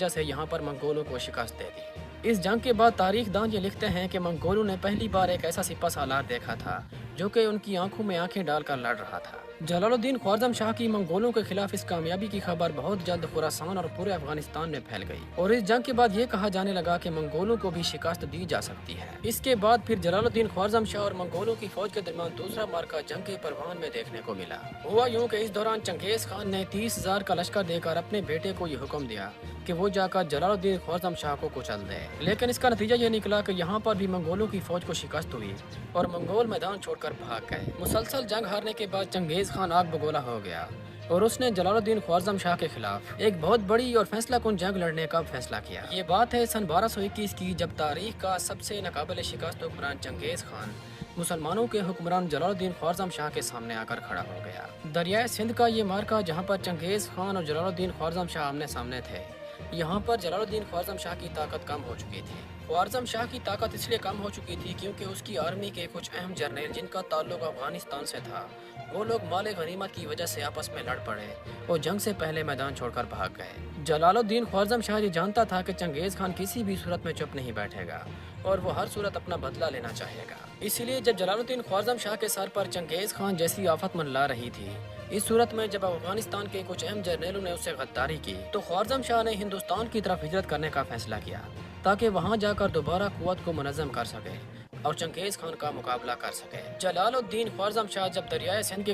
वजह से यहाँ पर मंगोलों को शिकस्त दे दी। इस जंग के बाद तारीख दान ये लिखते हैं कि मंगोलों ने पहली बार एक ऐसा सिपह सालार देखा था जो कि उनकी आंखों में आंखें डालकर लड़ रहा था। जलालुद्दीन ख्वारज़म शाह की मंगोलों के खिलाफ इस कामयाबी की खबर बहुत जल्द खुरासान और पूरे अफगानिस्तान में फैल गई और इस जंग के बाद ये कहा जाने लगा कि मंगोलों को भी शिकस्त दी जा सकती है। इसके बाद फिर जलालुद्दीन ख्वारज़म शाह और मंगोलों की फौज के दरमियान दूसरा मार्का जंग के परवान में देखने को मिला। हुआ यूं कि इस दौरान चंगेज खान ने 30,000 का लश्कर देकर अपने बेटे को ये हुक्म दिया कि वो जाकर जलालुद्दीन ख्वारज़म शाह को कुचल दे, लेकिन इसका नतीजा ये निकला कि यहाँ पर भी मंगोलों की फौज को शिकस्त हुई और मंगोल मैदान छोड़कर भाग गए। मुसलसल जंग हारने के बाद चंगेज खान आग बगोला हो गया और उसने जलालुद्दीन ख्वारज़म शाह के खिलाफ एक बहुत बड़ी और फैसला कुन जंग लड़ने का फैसला किया। ये बात है सन 1221 की, जब तारीख का सबसे नाकाबिल शिकस्त हुक्मरान चंगेज खान मुसलमानों के हुक्मरान जलालुद्दीन ख्वारज़म शाह के सामने आकर खड़ा हो गया। दरियाए सिंध का ये मार्का जहाँ पर चंगेज खान और जलालुद्दीन ख्वारज़म शाह आमने सामने थे, यहाँ पर जलालुद्दीन ख्वारज़म शाह की ताकत कम हो चुकी थी। ख्वारज़म शाह की ताकत इसलिए कम हो चुकी थी क्योंकि उसकी आर्मी के कुछ अहम जर्नल जिनका ताल्लुक अफगानिस्तान से था, वो लोग माले गनीमत की वजह से आपस में लड़ पड़े और जंग से पहले मैदान छोड़कर भाग गए। जलालुद्दीन ख्वारज़म शाह ये जानता था कि चंगेज खान किसी भी सूरत में चुप नहीं बैठेगा और वो हर सूरत अपना बदला लेना चाहेगा। इसलिए जब जलालुद्दीन ख्वारज़म शाह के सर पर चंगेज खान जैसी आफत मंडला रही थी, इस सूरत में जब अफगानिस्तान के कुछ अहम जर्नलों ने उससे गद्दारी की, तो ख्वारज़म शाह ने हिंदुस्तान की तरफ हिजरत करने का फैसला किया ताकि वहां जाकर दोबारा कुव्वत को मुनज़्ज़म कर सके और चंगेज खान का मुकाबला कर सके। जलालुद्दीन ख्वारज़म शाह जब दरियाए सिंध के